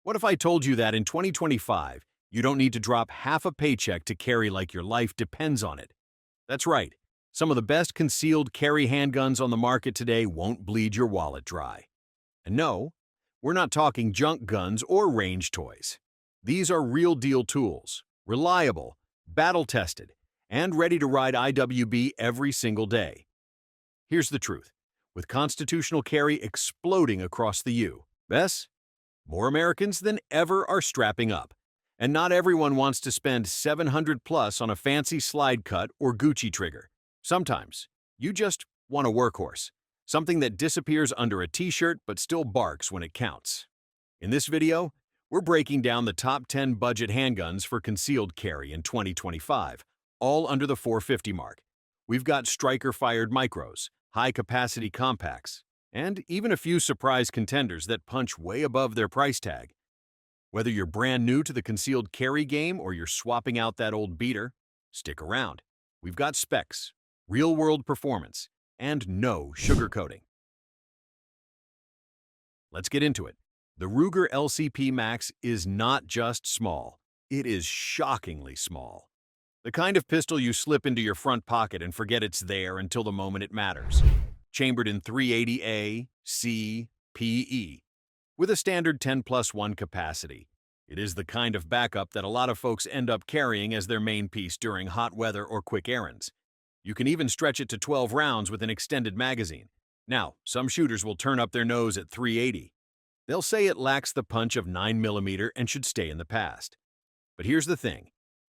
What if I told you that in 2025, you don't need to drop half a paycheck to carry like your life depends on it? That's right. Some of the best concealed carry handguns on the market today won't bleed your wallet dry. And no, we're not talking junk guns or range toys. These are real deal tools, reliable, battle-tested, and ready to ride IWB every single day. Here's the truth. With constitutional carry exploding across the U.S., more Americans than ever are strapping up. And not everyone wants to spend $700 plus on a fancy slide cut or Gucci trigger. Sometimes, you just want a workhorse, something that disappears under a t-shirt but still barks when it counts. In this video, we're breaking down the top 10 budget handguns for concealed carry in 2025, all under the 450 mark. We've got striker-fired micros, high-capacity compacts, and even a few surprise contenders that punch way above their price tag. Whether you're brand new to the concealed carry game or you're swapping out that old beater, stick around. We've got specs, real-world performance, and no sugarcoating. Let's get into it. The Ruger LCP Max is not just small, it is shockingly small. The kind of pistol you slip into your front pocket and forget it's there until the moment it matters. Chambered in 380A, C, PE, with a standard 10+1 capacity. It is the kind of backup that a lot of folks end up carrying as their main piece during hot weather or quick errands. You can even stretch it to 12 rounds with an extended magazine. Now, some shooters will turn up their nose at 380. They'll say it lacks the punch of 9mm and should stay in the past. But here's the thing.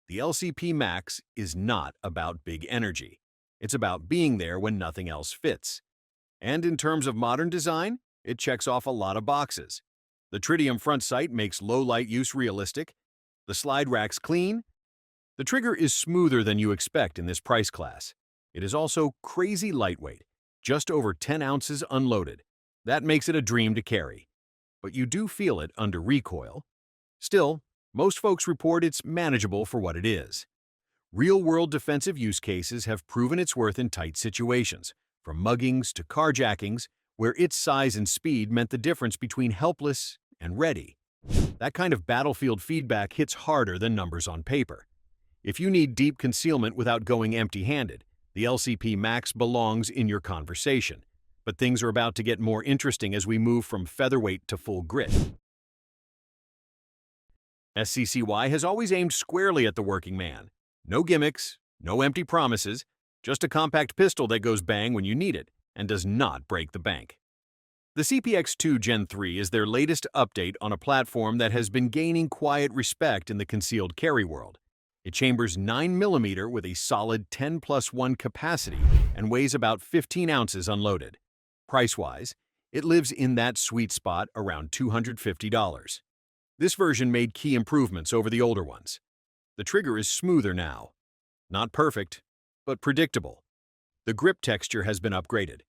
The LCP Max is not about big energy. It's about being there when nothing else fits. And in terms of modern design, it checks off a lot of boxes. The tritium front sight makes low-light use realistic. The slide rack's clean. The trigger is smoother than you expect in this price class. It is also crazy lightweight, just over 10 ounces unloaded. That makes it a dream to carry. But you do feel it under recoil. Still, most folks report it's manageable for what it is. Real-world defensive use cases have proven its worth in tight situations, from muggings to carjackings, where its size and speed meant the difference between helpless and ready. That kind of battlefield feedback hits harder than numbers on paper. If you need deep concealment without going empty-handed, the LCP Max belongs in your conversation. But things are about to get more interesting as we move from featherweight to full grit. SCCY has always aimed squarely at the working man. No gimmicks, no empty promises, just a compact pistol that goes bang when you need it and does not break the bank. The CPX2 Gen 3 is their latest update on a platform that has been gaining quiet respect in the concealed carry world. It chambers 9mm with a solid 10+1 capacity and weighs about 15 ounces unloaded. Price-wise, it lives in that sweet spot around $250. This version made key improvements over the older ones. The trigger is smoother now. Not perfect, but predictable. The grip texture has been upgraded.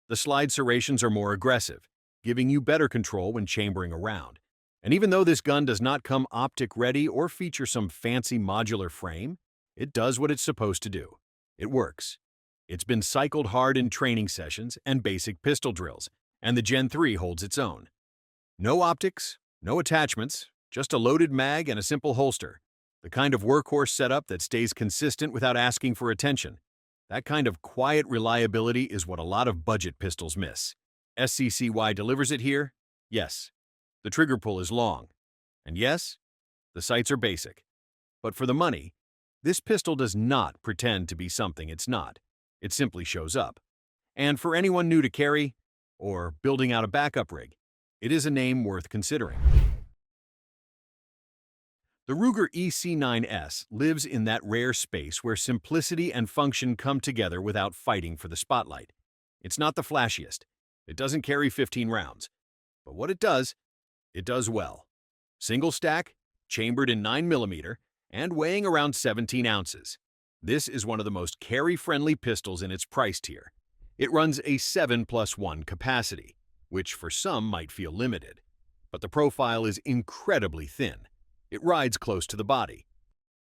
The slide serrations are more aggressive, giving you better control when chambering around. And even though this gun does not come optic-ready or feature some fancy modular frame, it does what it's supposed to do. It works. It's been cycled hard in training sessions and basic pistol drills, and the Gen 3 holds its own. No optics, no attachments, just a loaded mag and a simple holster. The kind of workhorse setup that stays consistent without asking for attention. That kind of quiet reliability is what a lot of budget pistols miss. SCCY delivers it here? Yes. The trigger pull is long. And yes, the sights are basic. But for the money, this pistol does not pretend to be something it's not. It simply shows up. And for anyone new to carry, or building out a backup rig, it is a name worth considering. The Ruger EC9S lives in that rare space where simplicity and function come together without fighting for the spotlight. It's not the flashiest. It doesn't carry 15 rounds. But what it does well. Single stack, chambered in 9mm, and weighing around 17 ounces. This is one of the most carry-friendly pistols in its price tier. It runs a 7+1 capacity, which for some might feel limited. But the profile is incredibly thin. It rides close to the body.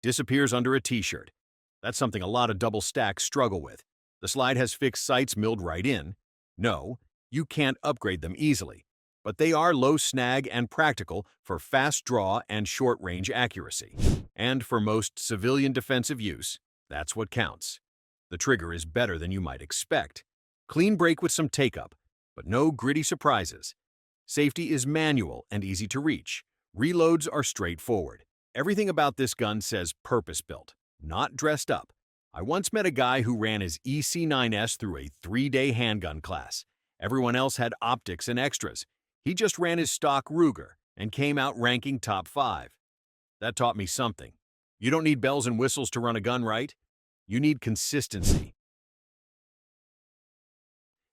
Disappears under a t-shirt. That's something a lot of double stacks struggle with. The slide has fixed sights milled right in. No, you can't upgrade them easily. but they are low snag and practical for fast draw and short-range accuracy. And for most civilian defensive use, that's what counts. The trigger is better than you might expect. Clean break with some take-up, but no gritty surprises. Safety is manual and easy to reach. Reloads are straightforward. Everything about this gun says purpose-built, not dressed up. I once met a guy who ran his EC9S through a 3-day handgun class. Everyone else had optics and extras. He just ran his stock Ruger and came out ranking top 5. That taught me something. You don't need bells and whistles to run a gun right. You need consistency.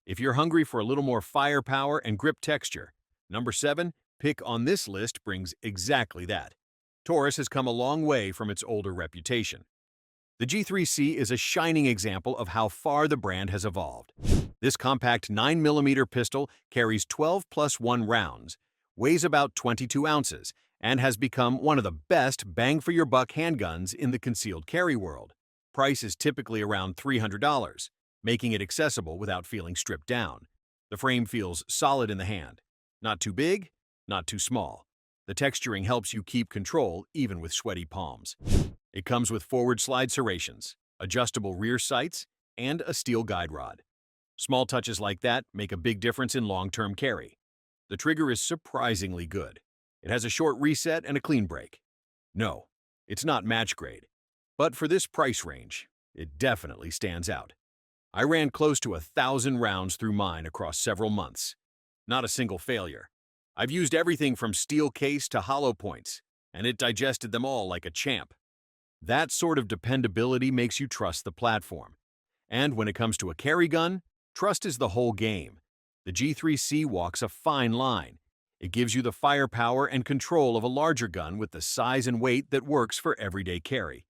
If you're hungry for a little more firepower and grip texture, number 7 pick on this list brings exactly that. Taurus has come a long way from its older reputation. The G3C is a shining example of how far the brand has evolved. This compact 9mm pistol carries 12+1 rounds, weighs about 22 ounces, and has become one of the best bang-for-your-buck handguns in the concealed carry world. Price is typically around $300, making it accessible without feeling stripped down. The frame feels solid in the hand. Not too big, not too small. The texturing helps you keep control even with sweaty palms. It comes with forward slide serrations, adjustable rear sights, and a steel guide rod. Small touches like that make a big difference in long-term carry. The trigger is surprisingly good. It has a short reset and a clean break. No, it's not match grade, but for this price range, it definitely stands out. I ran close to 1,000 rounds through mine across several months. Not a single failure. I've used everything from steel case to hollow points, and it digested them all like a champ. That sort of dependability makes you trust the platform. And when it comes to a carry gun, trust is the whole game. The G3C walks a fine line. It gives you the firepower and control of a larger gun with the size and weight that works for everyday carry.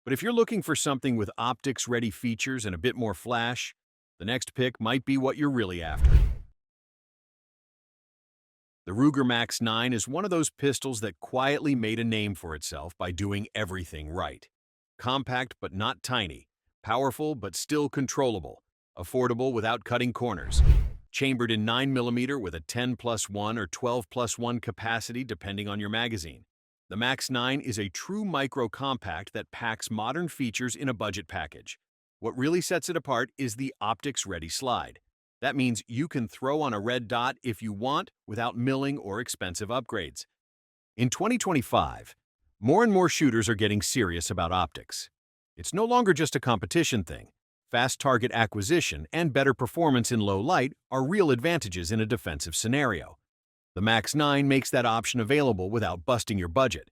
But if you're looking for something with optics-ready features and a bit more flash, the next pick might be what you're really after. The Ruger Max 9 is one of those pistols that quietly made a name for itself by doing everything right. Compact but not tiny, powerful but still controllable, affordable without cutting corners. Chambered in 9mm with a 10+1 or 12+1 capacity depending on your magazine. The Max 9 is a true micro compact that packs modern features in a budget package. What really sets it apart is the optics-ready slide. That means you can throw on a red dot if you want without milling or expensive upgrades. In 2025, more and more shooters are getting serious about optics. It's no longer just a competition thing. Fast target acquisition and better performance in low light are real advantages in a defensive scenario. The Max 9 makes that option available without busting your budget.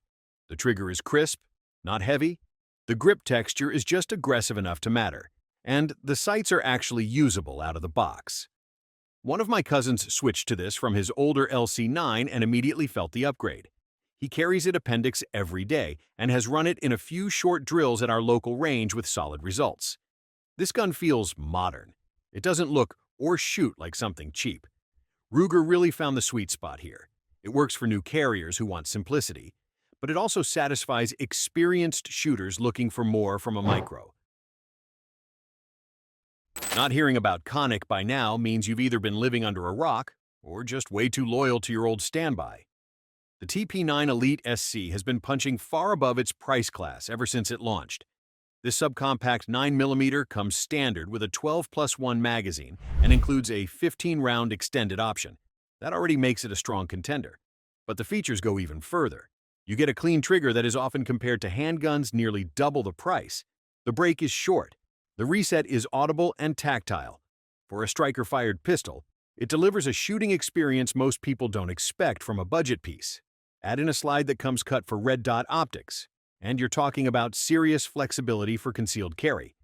The trigger is crisp, not heavy. The grip texture is just aggressive enough to matter. And the sights are actually usable out of the box. One of my cousins switched to this from his older LC9 and immediately felt the upgrade. He carries it appendix every day and has run it in a few short drills at our local range with solid results. This gun feels modern. It doesn't look or shoot like something cheap. Ruger really found the sweet spot here. It works for new carriers who want simplicity, but it also satisfies experienced shooters looking for more from a micro. Not hearing about canik by now means you've either been living under a rock or just way too loyal to your old standby. The TP9 Elite SC has been punching far above its price class ever since it launched. This subcompact 9mm comes standard with a 12+1 magazine and includes a 15-round extended option. That already makes it a strong contender. But the features go even further. You get a clean trigger that is often compared to handguns nearly double the price. The break is short. The reset is audible and tactile. For a striker-fired pistol, it delivers a shooting experience most people don't expect from a budget piece. Add in a slide that comes cut for red dot optics, and you're talking about serious flexibility for concealed carry.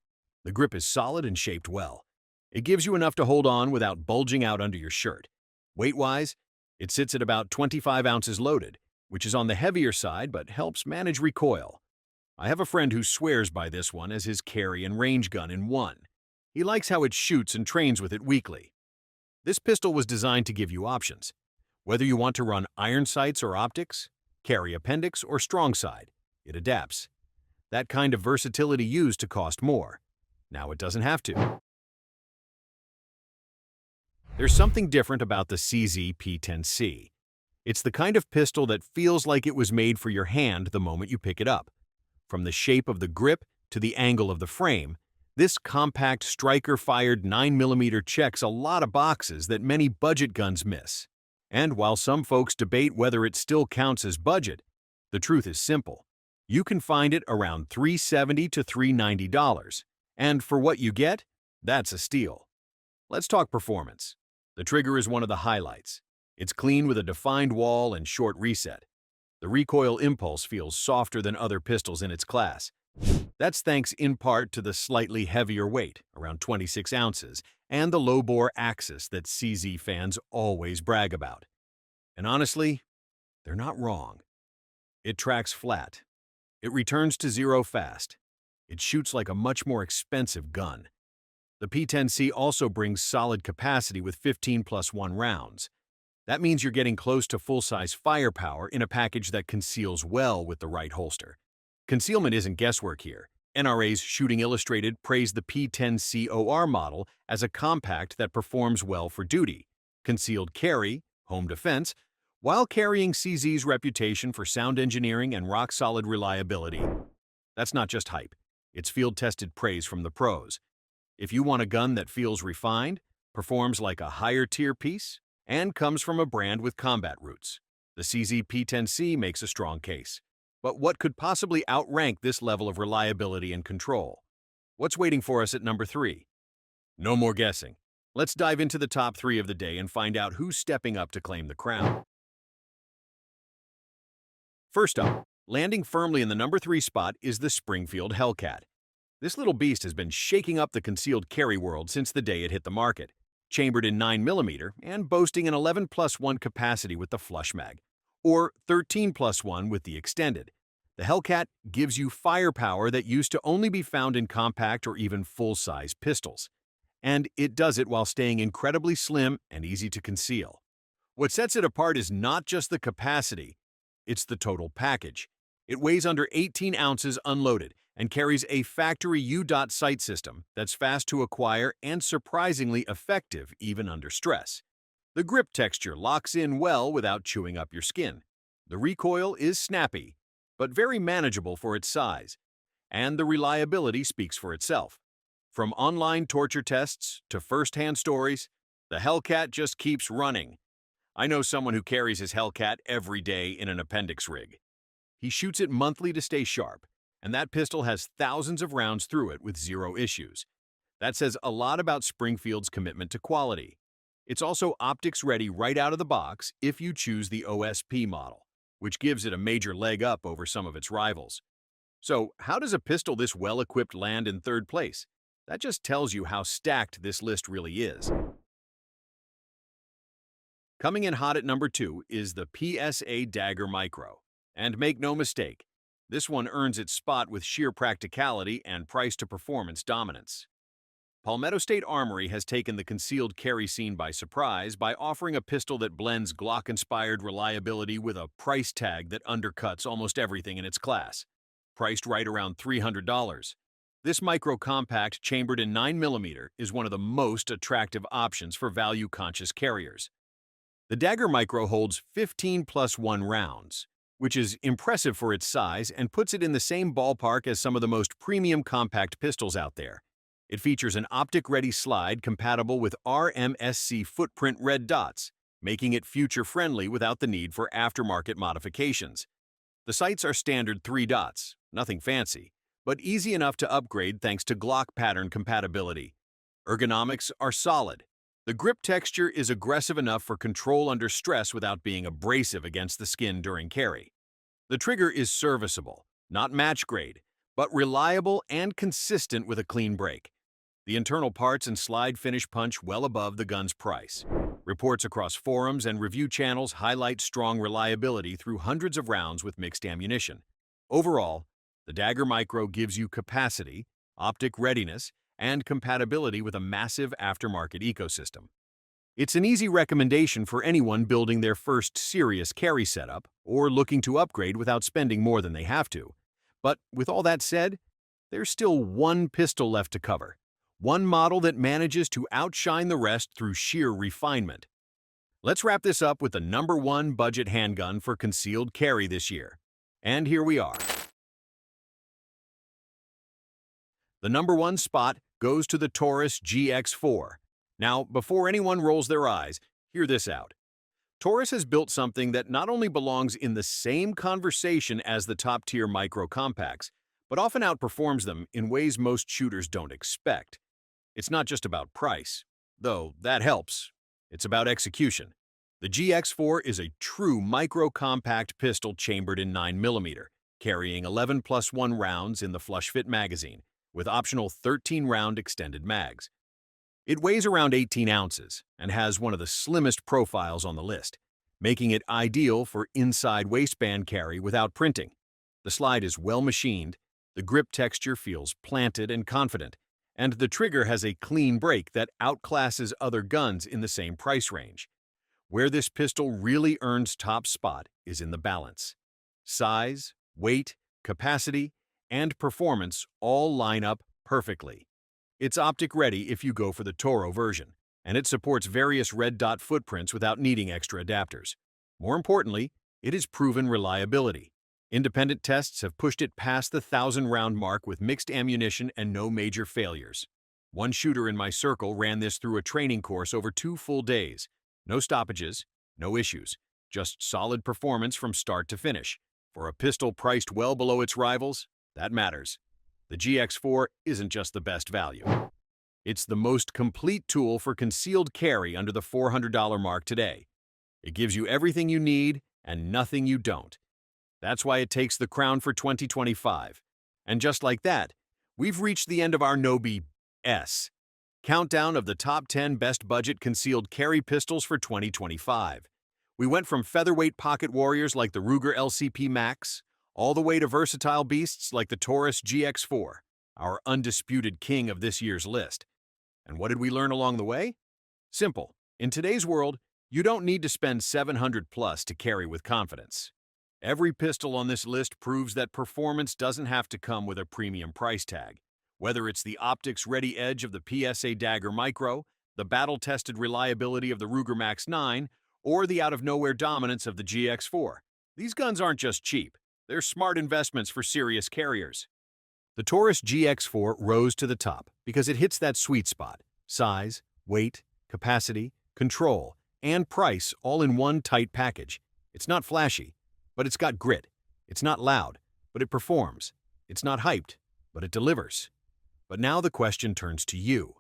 The grip is solid and shaped well. It gives you enough to hold on without bulging out under your shirt. Weight-wise, it sits at about 25 ounces loaded, which is on the heavier side but helps manage recoil. I have a friend who swears by this one as his carry and range gun in one. He likes how it shoots and trains with it weekly. This pistol was designed to give you options. Whether you want to run iron sights or optics, carry appendix or strong side, it adapts. That kind of versatility used to cost more. Now it doesn't have to. There's something different about the Secy P10C. It's the kind of pistol that feels like it was made for your hand the moment you pick it up. From the shape of the grip to the angle of the frame, this compact striker-fired 9mm checks a lot of boxes that many budget guns miss. And while some folks debate whether it still counts as budget, the truth is simple. You can find it around $370 to $390, and for what you get, that's a steal. Let's talk performance. The trigger is one of the highlights. It's clean with a defined wall and short reset. The recoil impulse feels softer than other pistols in its class. That's thanks in part to the slightly heavier weight, around 26 ounces, and the low-bore axis that CZ fans always brag about. And honestly, they're not wrong. It tracks flat. It returns to zero fast. It shoots like a much more expensive gun. The P10C also brings solid capacity with 15+1 rounds. That means you're getting close to full-size firepower in a package that conceals well with the right holster. Concealment isn't guesswork here. NRA's Shooting Illustrated praised the P10C OR model as a compact that performs well for duty, concealed carry, home defense, while carrying CZ's reputation for sound engineering and rock-solid reliability. That's not just hype. It's field-tested praise from the pros. If you want a gun that feels refined, performs like a higher-tier piece, and comes from a brand with combat roots, the CZ P10C makes a strong case. But what could possibly outrank this level of reliability and control? What's waiting for us at number 3? No more guessing. Let's dive into the top 3 of the day and find out who's stepping up to claim the crown. First up, landing firmly in the number 3 spot is the Springfield Hellcat. This little beast has been shaking up the concealed carry world since the day it hit the market. Chambered in 9mm and boasting an 11+1 capacity with the flush mag, or 13+1 with the extended. The Hellcat gives you firepower that used to only be found in compact or even full-size pistols. And it does it while staying incredibly slim and easy to conceal. What sets it apart is not just the capacity, it's the total package. It weighs under 18 ounces unloaded and carries a factory U-dot sight system that's fast to acquire and surprisingly effective even under stress. The grip texture locks in well without chewing up your skin. The recoil is snappy, but very manageable for its size. And the reliability speaks for itself. From online torture tests to first-hand stories, the Hellcat just keeps running. I know someone who carries his Hellcat every day in an appendix rig. He shoots it monthly to stay sharp, and that pistol has thousands of rounds through it with zero issues. That says a lot about Springfield's commitment to quality. It's also optics ready right out of the box if you choose the OSP model, which gives it a major leg up over some of its rivals. So, how does a pistol this well-equipped land in third place? That just tells you how stacked this list really is. Coming in hot at number 2 is the PSA Dagger Micro. And make no mistake, this one earns its spot with sheer practicality and price-to-performance dominance. Palmetto State Armory has taken the concealed carry scene by surprise by offering a pistol that blends Glock-inspired reliability with a price tag that undercuts almost everything in its class. Priced right around $300, this micro-compact chambered in 9mm is one of the most attractive options for value-conscious carriers. The Dagger Micro holds 15+1 rounds, which is impressive for its size and puts it in the same ballpark as some of the most premium compact pistols out there. It features an optic-ready slide compatible with RMSC footprint red dots, making it future-friendly without the need for aftermarket modifications. The sights are standard 3 dots, nothing fancy, but easy enough to upgrade thanks to Glock pattern compatibility. Ergonomics are solid. The grip texture is aggressive enough for control under stress without being abrasive against the skin during carry. The trigger is serviceable, not match grade, but reliable and consistent with a clean break. The internal parts and slide finish punch well above the gun's price. Reports across forums and review channels highlight strong reliability through hundreds of rounds with mixed ammunition. Overall, the Dagger Micro gives you capacity, optic readiness, and compatibility with a massive aftermarket ecosystem. It's an easy recommendation for anyone building their first serious carry setup or looking to upgrade without spending more than they have to. But with all that said, there's still one pistol left to cover, One model that manages to outshine the rest through sheer refinement. Let's wrap this up with the #1 budget handgun for concealed carry this year. And here we are. The #1 spot goes to the Taurus GX4. Now, before anyone rolls their eyes, hear this out. Taurus has built something that not only belongs in the same conversation as the top-tier micro compacts, but often outperforms them in ways most shooters don't expect. It's not just about price, though that helps. It's about execution. The GX4 is a true micro-compact pistol chambered in 9mm, carrying 11+1 rounds in the flush-fit magazine, with optional 13-round extended mags. It weighs around 18 ounces and has one of the slimmest profiles on the list, making it ideal for inside waistband carry without printing. The slide is well machined, the grip texture feels planted and confident, and the trigger has a clean break that outclasses other guns in the same price range. Where this pistol really earns top spot is in the balance. Size, weight, capacity, and performance all line up perfectly. It's optic ready if you go for the Toro version, and it supports various red dot footprints without needing extra adapters. More importantly, it has proven reliability. Independent tests have pushed it past the 1,000-round mark with mixed ammunition and no major failures. One shooter in my circle ran this through a training course over 2 full days. No stoppages, no issues, just solid performance from start to finish. For a pistol priced well below its rivals, that matters. The GX4 isn't just the best value. It's the most complete tool for concealed carry under the $400 mark today. It gives you everything you need and nothing you don't. That's why it takes the crown for 2025. And just like that, we've reached the end of our No BS countdown of the top 10 best budget concealed carry pistols for 2025. We went from featherweight pocket warriors like the Ruger LCP Max, all the way to versatile beasts like the Taurus GX4, our undisputed king of this year's list. And what did we learn along the way? Simple. In today's world, you don't need to spend $700+ to carry with confidence. Every pistol on this list proves that performance doesn't have to come with a premium price tag. Whether it's the optics-ready edge of the PSA Dagger Micro, the battle-tested reliability of the Ruger Max 9, or the out-of-nowhere dominance of the GX4, these guns aren't just cheap. They're smart investments for serious carriers. The Taurus GX4 rose to the top because it hits that sweet spot: size, weight, capacity, control, and price all in one tight package. It's not flashy, but it's got grit. It's not loud, but it performs. It's not hyped, but it delivers. But now the question turns to you.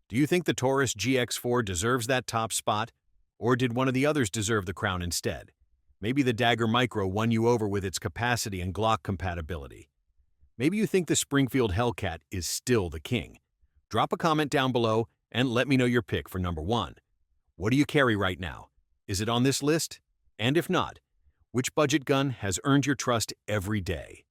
Do you think the Taurus GX4 deserves that top spot, or did one of the others deserve the crown instead? Maybe the Dagger Micro won you over with its capacity and Glock compatibility. Maybe you think the Springfield Hellcat is still the king. Drop a comment down below and let me know your pick for #1. What do you carry right now? Is it on this list? And if not, which budget gun has earned your trust every day?